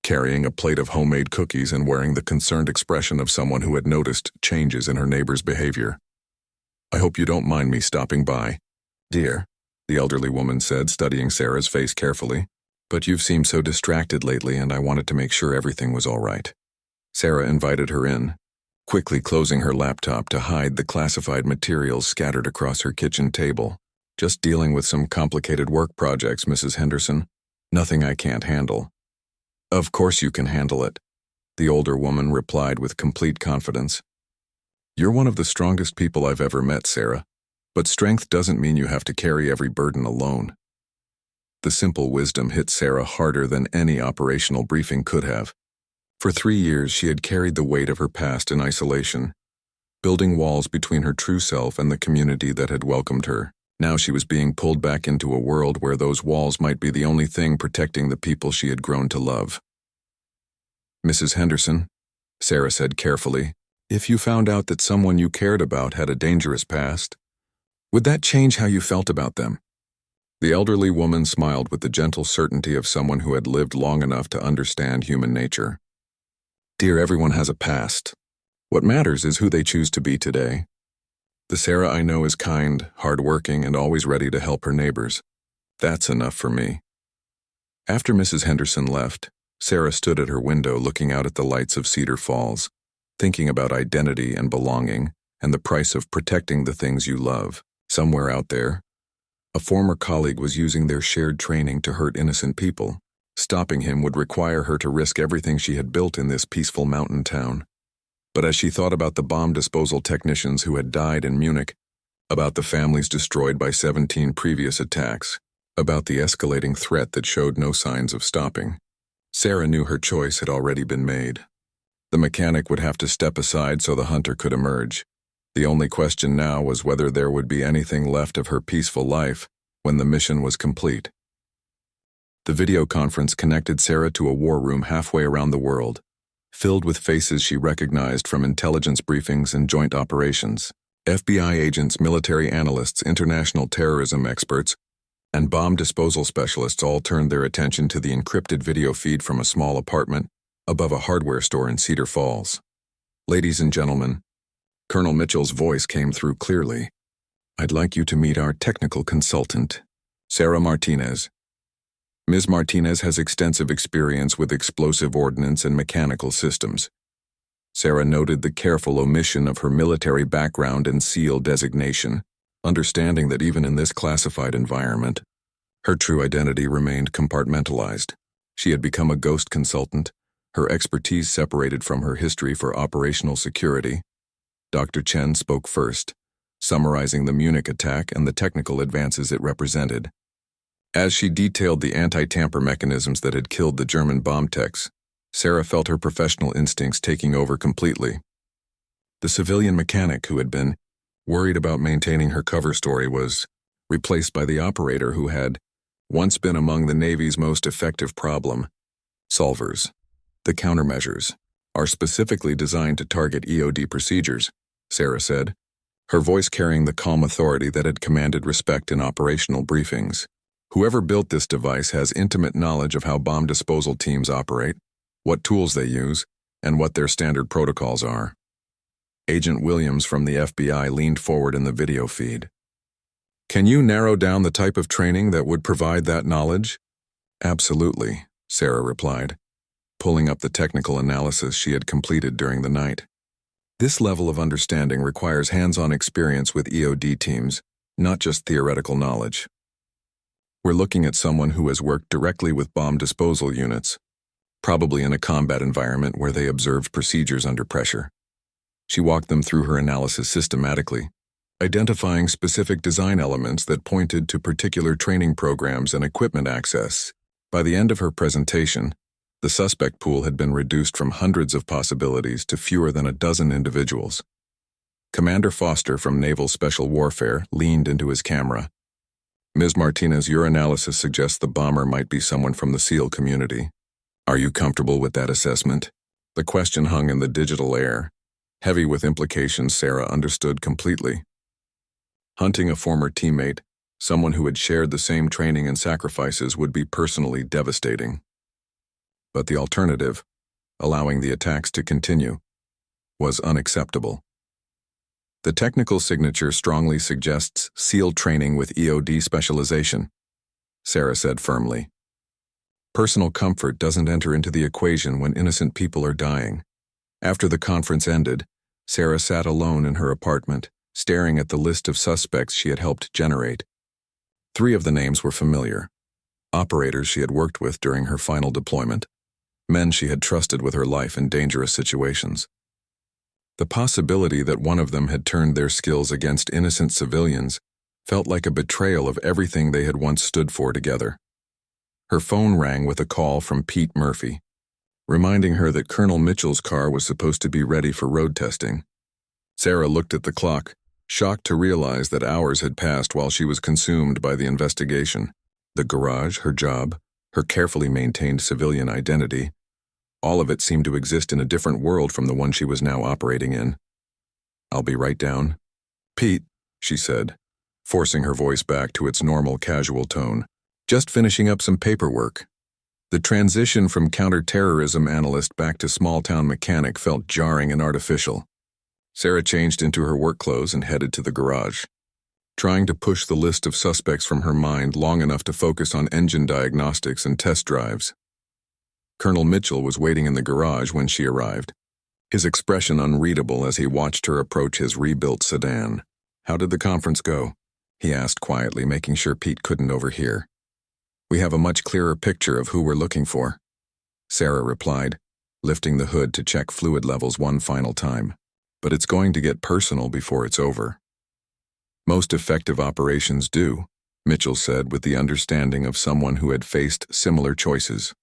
carrying a plate of homemade cookies and wearing the concerned expression of someone who had noticed changes in her neighbor's behavior. "I hope you don't mind me stopping by, dear," the elderly woman said, studying Sarah's face carefully. "But you've seemed so distracted lately, and I wanted to make sure everything was all right." Sarah invited her in, quickly closing her laptop to hide the classified materials scattered across her kitchen table. "Just dealing with some complicated work projects, Mrs. Henderson. Nothing I can't handle." "Of course you can handle it," the older woman replied with complete confidence. "You're one of the strongest people I've ever met, Sarah, but strength doesn't mean you have to carry every burden alone." The simple wisdom hit Sarah harder than any operational briefing could have. For 3 years, she had carried the weight of her past in isolation, building walls between her true self and the community that had welcomed her. Now she was being pulled back into a world where those walls might be the only thing protecting the people she had grown to love. "Mrs. Henderson," Sarah said carefully, "if you found out that someone you cared about had a dangerous past, would that change how you felt about them?" The elderly woman smiled with the gentle certainty of someone who had lived long enough to understand human nature. "Dear, everyone has a past. What matters is who they choose to be today. The Sarah I know is kind, hardworking, and always ready to help her neighbors. That's enough for me." After Mrs. Henderson left, Sarah stood at her window looking out at the lights of Cedar Falls, thinking about identity and belonging and the price of protecting the things you love. Somewhere out there, a former colleague was using their shared training to hurt innocent people. Stopping him would require her to risk everything she had built in this peaceful mountain town. But as she thought about the bomb disposal technicians who had died in Munich, about the families destroyed by 17 previous attacks, about the escalating threat that showed no signs of stopping, Sarah knew her choice had already been made. The mechanic would have to step aside so the hunter could emerge. The only question now was whether there would be anything left of her peaceful life when the mission was complete. The video conference connected Sarah to a war room halfway around the world, filled with faces she recognized from intelligence briefings and joint operations. FBI agents, military analysts, international terrorism experts, and bomb disposal specialists all turned their attention to the encrypted video feed from a small apartment above a hardware store in Cedar Falls. "Ladies and gentlemen," Colonel Mitchell's voice came through clearly, "I'd like you to meet our technical consultant, Sarah Martinez. Ms. Martinez has extensive experience with explosive ordnance and mechanical systems." Sarah noted the careful omission of her military background and SEAL designation, understanding that even in this classified environment, her true identity remained compartmentalized. She had become a ghost consultant, her expertise separated from her history for operational security. Dr. Chen spoke first, summarizing the Munich attack and the technical advances it represented. As she detailed the anti-tamper mechanisms that had killed the German bomb techs, Sarah felt her professional instincts taking over completely. The civilian mechanic who had been worried about maintaining her cover story was replaced by the operator who had once been among the Navy's most effective problem solvers. "The countermeasures are specifically designed to target EOD procedures," Sarah said, her voice carrying the calm authority that had commanded respect in operational briefings. "Whoever built this device has intimate knowledge of how bomb disposal teams operate, what tools they use, and what their standard protocols are." Agent Williams from the FBI leaned forward in the video feed. "Can you narrow down the type of training that would provide that knowledge?" "Absolutely," Sarah replied, pulling up the technical analysis she had completed during the night. "This level of understanding requires hands-on experience with EOD teams, not just theoretical knowledge. We're looking at someone who has worked directly with bomb disposal units, probably in a combat environment where they observed procedures under pressure." She walked them through her analysis systematically, identifying specific design elements that pointed to particular training programs and equipment access. By the end of her presentation, the suspect pool had been reduced from hundreds of possibilities to fewer than a dozen individuals. Commander Foster from Naval Special Warfare leaned into his camera. Ms. Martinez, your analysis suggests the bomber might be someone from the SEAL community. Are you comfortable with that assessment? The question hung in the digital air, heavy with implications Sarah understood completely. Hunting a former teammate, someone who had shared the same training and sacrifices, would be personally devastating. But the alternative, allowing the attacks to continue, was unacceptable. The technical signature strongly suggests SEAL training with EOD specialization, Sarah said firmly. Personal comfort doesn't enter into the equation when innocent people are dying. After the conference ended, Sarah sat alone in her apartment, staring at the list of suspects she had helped generate. 3 of the names were familiar. Operators she had worked with during her final deployment. Men she had trusted with her life in dangerous situations. The possibility that one of them had turned their skills against innocent civilians felt like a betrayal of everything they had once stood for together. Her phone rang with a call from Pete Murphy, reminding her that Colonel Mitchell's car was supposed to be ready for road testing. Sarah looked at the clock, shocked to realize that hours had passed while she was consumed by the investigation. The garage, her job, her carefully maintained civilian identity, all of it seemed to exist in a different world from the one she was now operating in. "I'll be right down." "Pete," she said, forcing her voice back to its normal casual tone. "Just finishing up some paperwork." The transition from counterterrorism analyst back to small-town mechanic felt jarring and artificial. Sarah changed into her work clothes and headed to the garage, trying to push the list of suspects from her mind long enough to focus on engine diagnostics and test drives. Colonel Mitchell was waiting in the garage when she arrived, his expression unreadable as he watched her approach his rebuilt sedan. "How did the conference go?" he asked quietly, making sure Pete couldn't overhear. "We have a much clearer picture of who we're looking for," Sarah replied, lifting the hood to check fluid levels one final time. "But it's going to get personal before it's over." "Most effective operations do," Mitchell said with the understanding of someone who had faced similar choices.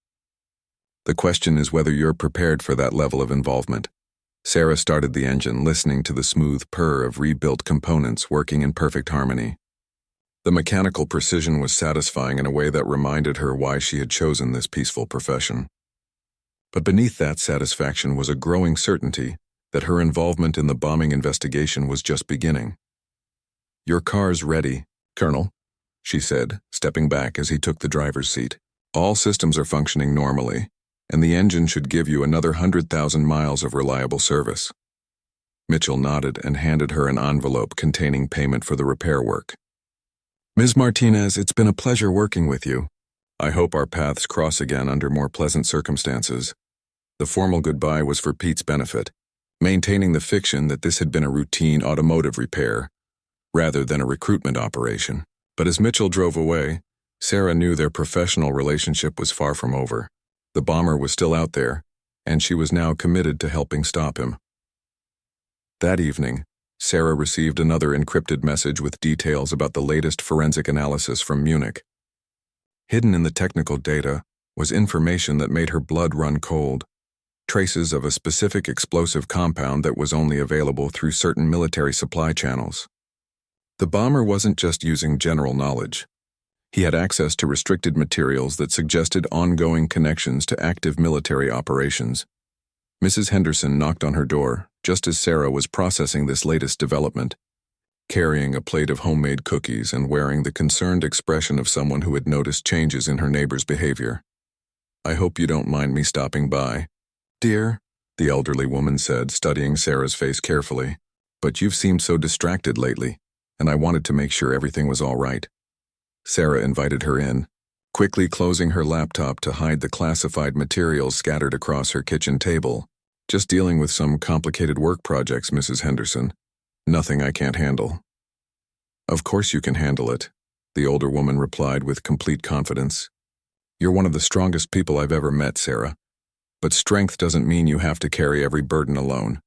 "The question is whether you're prepared for that level of involvement." Sarah started the engine, listening to the smooth purr of rebuilt components working in perfect harmony. The mechanical precision was satisfying in a way that reminded her why she had chosen this peaceful profession. But beneath that satisfaction was a growing certainty that her involvement in the bombing investigation was just beginning. "Your car's ready, Colonel," she said, stepping back as he took the driver's seat. "All systems are functioning normally, and the engine should give you another 100,000 miles of reliable service." Mitchell nodded and handed her an envelope containing payment for the repair work. "Ms. Martinez, it's been a pleasure working with you. I hope our paths cross again under more pleasant circumstances." The formal goodbye was for Pete's benefit, maintaining the fiction that this had been a routine automotive repair, rather than a recruitment operation. But as Mitchell drove away, Sarah knew their professional relationship was far from over. The bomber was still out there, and she was now committed to helping stop him. That evening, Sarah received another encrypted message with details about the latest forensic analysis from Munich. Hidden in the technical data was information that made her blood run cold, traces of a specific explosive compound that was only available through certain military supply channels. The bomber wasn't just using general knowledge. He had access to restricted materials that suggested ongoing connections to active military operations. Mrs. Henderson knocked on her door just as Sarah was processing this latest development, carrying a plate of homemade cookies and wearing the concerned expression of someone who had noticed changes in her neighbor's behavior. "I hope you don't mind me stopping by, dear," the elderly woman said, studying Sarah's face carefully. "But you've seemed so distracted lately, and I wanted to make sure everything was all right." Sarah invited her in, quickly closing her laptop to hide the classified materials scattered across her kitchen table. "Just dealing with some complicated work projects, Mrs. Henderson. Nothing I can't handle." "Of course you can handle it," the older woman replied with complete confidence. "You're one of the strongest people I've ever met, Sarah. But strength doesn't mean you have to carry every burden alone."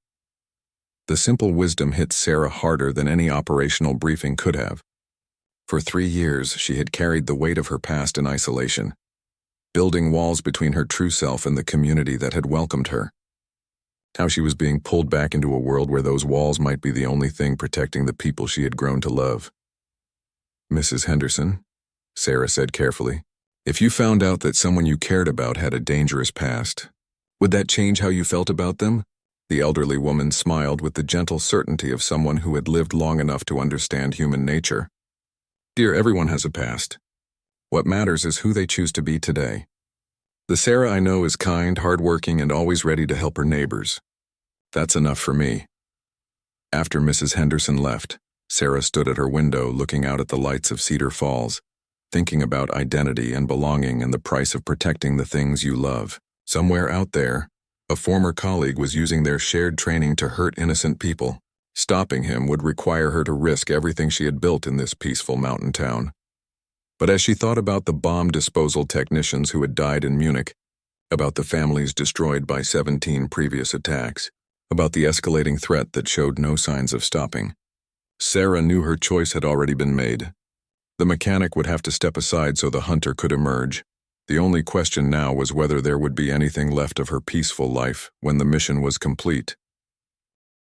The simple wisdom hit Sarah harder than any operational briefing could have. For 3 years, she had carried the weight of her past in isolation, building walls between her true self and the community that had welcomed her. how she was being pulled back into a world where those walls might be the only thing protecting the people she had grown to love. "Mrs. Henderson," Sarah said carefully, "if you found out that someone you cared about had a dangerous past, would that change how you felt about them?" The elderly woman smiled with the gentle certainty of someone who had lived long enough to understand human nature. "Dear, everyone has a past. What matters is who they choose to be today. The Sarah I know is kind, hardworking, and always ready to help her neighbors. That's enough for me." After Mrs. Henderson left, Sarah stood at her window looking out at the lights of Cedar Falls, thinking about identity and belonging and the price of protecting the things you love. Somewhere out there, a former colleague was using their shared training to hurt innocent people. Stopping him would require her to risk everything she had built in this peaceful mountain town. But as she thought about the bomb disposal technicians who had died in Munich, about the families destroyed by 17 previous attacks, about the escalating threat that showed no signs of stopping, Sarah knew her choice had already been made. The mechanic would have to step aside so the hunter could emerge. The only question now was whether there would be anything left of her peaceful life when the mission was complete.